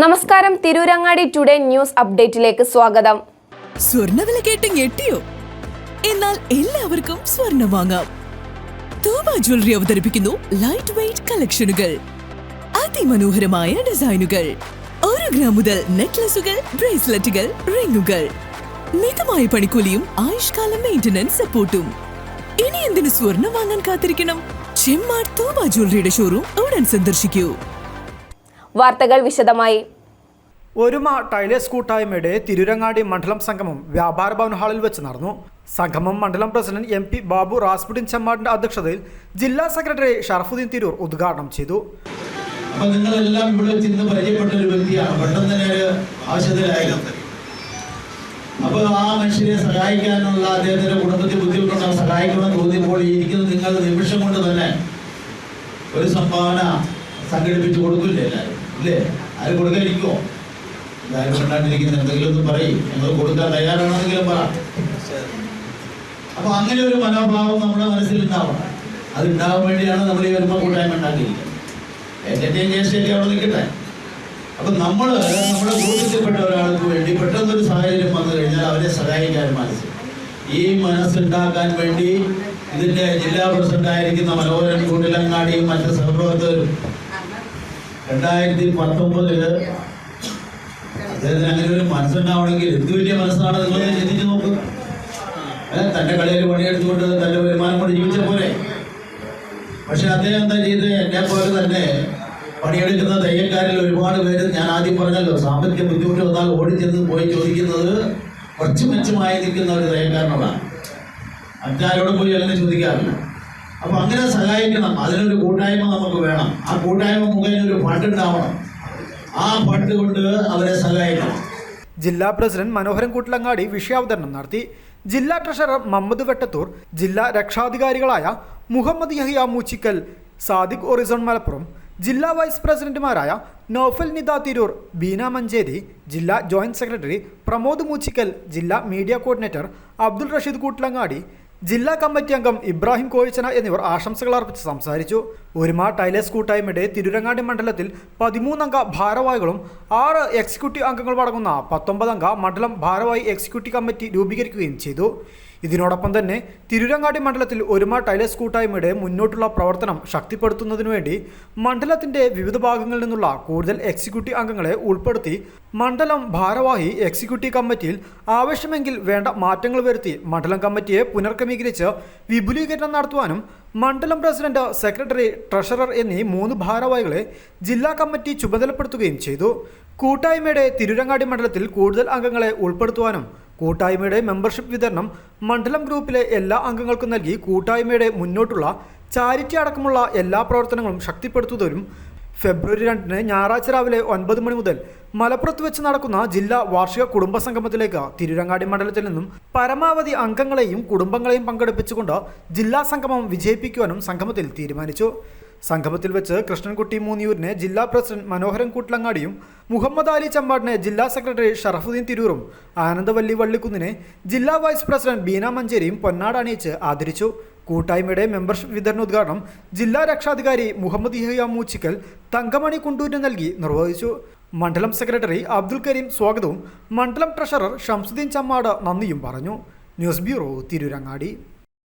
നമസ്കാരം, Tirurangadi today news അപ്ഡേറ്റിലേക്ക് സ്വാഗതം. സ്വർണ്ണവില കേട്ട് ഞെട്ടിയോ? എന്നാൽ എല്ലാവർക്കും സ്വർണ്ണം വാങ്ങാം. തൂബ ജ്വല്ലറി അവതരിപ്പിക്കുന്നു ലൈറ്റ് വെയ്റ്റ് കളക്ഷനുകൾ, അതിമനോഹരമായ ഡിസൈനുകൾ, 1 ഗ്രാം മുതൽ നെക്ലസുകൾ, ബ്രേസ്ലെറ്റുകൾ, റിങ്ങുകൾ, മിതമായ പണിക്കൂലിയും ആയുഷ്കാല മെയിന്റനൻസ് സപ്പോർട്ടും. ഇനി എന്തിനു സ്വർണ്ണം വാങ്ങാൻ കാത്തിരിക്കണം? ചെമ്മാട് തൂബ ജ്വല്ലറിയുടെ ഷോറൂം ഉടൻ സന്ദർശിക്കൂ. വാർത്തകൾ വിശദമായി. ഒരുമ ടൈലേഴ്സ് കൂട്ടായ്മയുടെ തിരൂരങ്ങാടി മണ്ഡലം സംഗമം വ്യാപാര ഭവൻ ഹാളിൽ വെച്ച് നടന്നു. സംഗമം മണ്ഡലം പ്രസിഡന്റ് MP ബാബു റാസ്പുട്ടിൻ ചെമ്മാടിന്റെ അധ്യക്ഷതയിൽ ജില്ലാ സെക്രട്ടറി ഷറഫുദ്ദീൻ തിരൂർ ഉദ്ഘാടനം ചെയ്തു. നിങ്ങളെല്ലാം ഇവിടെ ചെന്ന് പരിചയപ്പെട്ട ഒരു വ്യക്തിയാണ്. പെട്ടെന്ന് തന്നെ ഒരു ആവശ്യത്തിലായിരുന്നു. അപ്പോൾ ആ മനുഷ്യരെ സഹായിക്കാനുള്ള അദ്ദേഹത്തിന്റെ കുടുംബത്തിൽ ബുദ്ധിമുട്ടുണ്ടാകും, സഹായിക്കണമെന്ന് തോന്നിയപ്പോൾ ഇരിക്കുന്ന നിങ്ങൾ നിമിഷം കൊണ്ട് തന്നെ ഒരു സംഭാവന സംഘടിപ്പിച്ച് കൊടുക്കില്ലേ? എല്ലാവരും ഇല്ലേ? ആരും കൊടുക്കാതിരിക്കുമോ? എല്ലാവരും കൊണ്ടാണ്ടിരിക്കുന്ന എന്തെങ്കിലും ഒന്ന് പറയും, ഞങ്ങൾ കൊടുക്കാൻ തയ്യാറാണെന്നെങ്കിലും പറ. അപ്പൊ അങ്ങനെ ഒരു മനോഭാവം നമ്മുടെ മനസ്സിൽ ഉണ്ടാവണം. അത് ഉണ്ടാവാൻ വേണ്ടിയാണ് നമ്മൾ ഈ വരുമ്പോ കൂട്ടായ്മ ഉണ്ടാക്കിയിരിക്കുന്നത്. എന്റർടൈൻ ചെയ്യാൻ അവിടെ നിൽക്കട്ടെ. അപ്പൊ നമ്മുടെ കൂട്ടത്തിൽപ്പെട്ട ഒരാൾക്ക് വേണ്ടി പെട്ടെന്നൊരു സാഹചര്യം വന്നു കഴിഞ്ഞാൽ അവരെ സഹായിക്കാൻ ഈ മനസ്സുണ്ടാക്കാൻ വേണ്ടി ഇതിന്റെ ജില്ലാ പ്രസിഡന്റ് ആയിരിക്കുന്ന മനോഹരൻ കൂട്ടിലങ്ങാടിയും മറ്റ് സഹപ്രവർത്തകരും 2019 അദ്ദേഹത്തിന് അങ്ങനെ ഒരു മനസ്സുണ്ടാവണമെങ്കിൽ എന്ത് വലിയ മനസ്സാണ് നിങ്ങളെ ചിന്തിച്ചു നോക്കുക. തന്റെ കടയിൽ പണിയെടുത്തുകൊണ്ട് തന്റെ വരുമാനം കൊണ്ട് ജീവിച്ച പോലെ. പക്ഷെ അദ്ദേഹം എന്താ ചെയ്ത്, എന്നെ പോലെ തന്നെ പണിയെടുക്കുന്ന തയ്യൽക്കാരിൽ ഒരുപാട് പേര്, ഞാൻ ആദ്യം പറഞ്ഞല്ലോ, സാമ്പത്തിക ബുദ്ധിമുട്ട് വന്നാൽ ഓടിച്ചെന്ന് പോയി ചോദിക്കുന്നത് കുറച്ച് മെച്ചമായി നിൽക്കുന്ന ഒരു തയ്യൽക്കാരനോടാണ്. മറ്റാരോട് പോയി അങ്ങനെ ചോദിക്കാറില്ല. അപ്പൊ അങ്ങനെ സഹായിക്കണം. അതിനൊരു കൂട്ടായ്മ നമുക്ക് വേണം. ആ കൂട്ടായ്മ മുഖേന ഒരു ഫണ്ട് ഉണ്ടാവണം. ആ ഫണ്ട് കൊണ്ട് അവരെ സഹായിക്കണം. ജില്ലാ പ്രസിഡന്റ് മനോഹരൻ കൂട്ടിലങ്ങാടി വിഷയാവതരണം നടത്തി. ജില്ലാ ട്രഷറർ മുഹമ്മദ് വെട്ടത്തൂർ, ജില്ലാ രക്ഷാധികാരികളായ മുഹമ്മദ് യഹിയ മൂച്ചിക്കൽ, സാദിഖ് ഒറിസോൺ മലപ്പുറം, ജില്ലാ വൈസ് പ്രസിഡന്റുമാരായ നൗഫൽ നിദ തിരൂർ, ബീന മഞ്ചേരി, ജില്ലാ ജോയിന്റ് സെക്രട്ടറി പ്രമോദ് മൂച്ചിക്കൽ, ജില്ലാ മീഡിയ കോർഡിനേറ്റർ അബ്ദുൾ റഷീദ് കൂട്ടിലങ്ങാടി, ജില്ലാ കമ്മിറ്റി അംഗം ഇബ്രാഹിം കോഴിച്ചന എന്നിവർ ആശംസകൾ അർപ്പിച്ച് സംസാരിച്ചു. ഒരുമ ടൈലേഴ്സ് കൂട്ടായ്മയുടെ തിരൂരങ്ങാടി മണ്ഡലത്തിൽ 13 അംഗ ഭാരവാഹികളും 6 എക്സിക്യൂട്ടീവ് അംഗങ്ങളും അടങ്ങുന്ന 19 അംഗ മണ്ഡലം ഭാരവാഹി എക്സിക്യൂട്ടീവ് കമ്മിറ്റി രൂപീകരിക്കുകയും ചെയ്തു. ഇതിനോടൊപ്പം തന്നെ തിരൂരങ്ങാടി മണ്ഡലത്തിൽ ഒരുമ ടൈലേഴ്സ് കൂട്ടായ്മയുടെ മുന്നോട്ടുള്ള പ്രവർത്തനം ശക്തിപ്പെടുത്തുന്നതിനു വേണ്ടി മണ്ഡലത്തിന്റെ വിവിധ ഭാഗങ്ങളിൽ നിന്നുള്ള കൂടുതൽ എക്സിക്യൂട്ടീവ് അംഗങ്ങളെ ഉൾപ്പെടുത്തി മണ്ഡലം ഭാരവാഹി എക്സിക്യൂട്ടീവ് കമ്മിറ്റിയിൽ ആവശ്യമെങ്കിൽ വേണ്ട മാറ്റങ്ങൾ വരുത്തി മണ്ഡലം കമ്മിറ്റിയെ പുനർക്രമീകരിച്ച് വിപുലീകരണം നടത്തുവാനും മണ്ഡലം പ്രസിഡന്റ്, സെക്രട്ടറി, ട്രഷറർ എന്നീ 3 ഭാരവാഹികളെ ജില്ലാ കമ്മിറ്റി ചുമതലപ്പെടുത്തുകയും ചെയ്തു. കൂട്ടായ്മയുടെ തിരൂരങ്ങാടി മണ്ഡലത്തിൽ കൂടുതൽ അംഗങ്ങളെ ഉൾപ്പെടുത്തുവാനും കൂട്ടായ്മയുടെ മെമ്പർഷിപ്പ് വിതരണം മണ്ഡലം ഗ്രൂപ്പിലെ എല്ലാ അംഗങ്ങൾക്കും നൽകി കൂട്ടായ്മയുടെ മുന്നോട്ടുള്ള ചാരിറ്റി അടക്കമുള്ള എല്ലാ പ്രവർത്തനങ്ങളും ശക്തിപ്പെടുത്തുന്നതിനും ഫെബ്രുവരി 2 ഞായറാഴ്ച രാവിലെ 9 മണി മുതൽ മലപ്പുറത്ത് വെച്ച് നടക്കുന്ന ജില്ലാ വാർഷിക കുടുംബ സംഗമത്തിലേക്ക് തിരൂരങ്ങാടി മണ്ഡലത്തിൽ നിന്നും പരമാവധി അംഗങ്ങളെയും കുടുംബങ്ങളെയും പങ്കെടുപ്പിച്ചുകൊണ്ട് ജില്ലാ സംഗമം വിജയിപ്പിക്കുവാനും സംഗമത്തിൽ തീരുമാനിച്ചു. സംഗമത്തിൽ വെച്ച് കൃഷ്ണൻകുട്ടി മൂന്നിയൂരിനെ ജില്ലാ പ്രസിഡന്റ് മനോഹരൻ കൂട്ടിലങ്ങാടിയും, മുഹമ്മദ് അലി ചെമ്മാടിനെ ജില്ലാ സെക്രട്ടറി ഷറഫുദ്ദീൻ തിരൂറും, ആനന്ദവല്ലി വള്ളിക്കുന്നിനെ ജില്ലാ വൈസ് പ്രസിഡന്റ് ബീന മഞ്ചേരിയും പൊന്നാട അണിയിച്ച് ആദരിച്ചു. കൂട്ടായ്മയുടെ മെമ്പർഷിപ്പ് വിതരണോദ്ഘാടനം ജില്ലാ രക്ഷാധികാരി മുഹമ്മദ് യഹിയ മൂച്ചിക്കൽ തങ്കമണി കുണ്ടൂരിന് നൽകി നിർവഹിച്ചു. മണ്ഡലം സെക്രട്ടറി അബ്ദുൽ കരീം സ്വാഗതവും മണ്ഡലം ട്രഷറർ ഷംസുദ്ദീൻ ചെമ്മാട് നന്ദിയും പറഞ്ഞു. News bureau, Tirurangadi.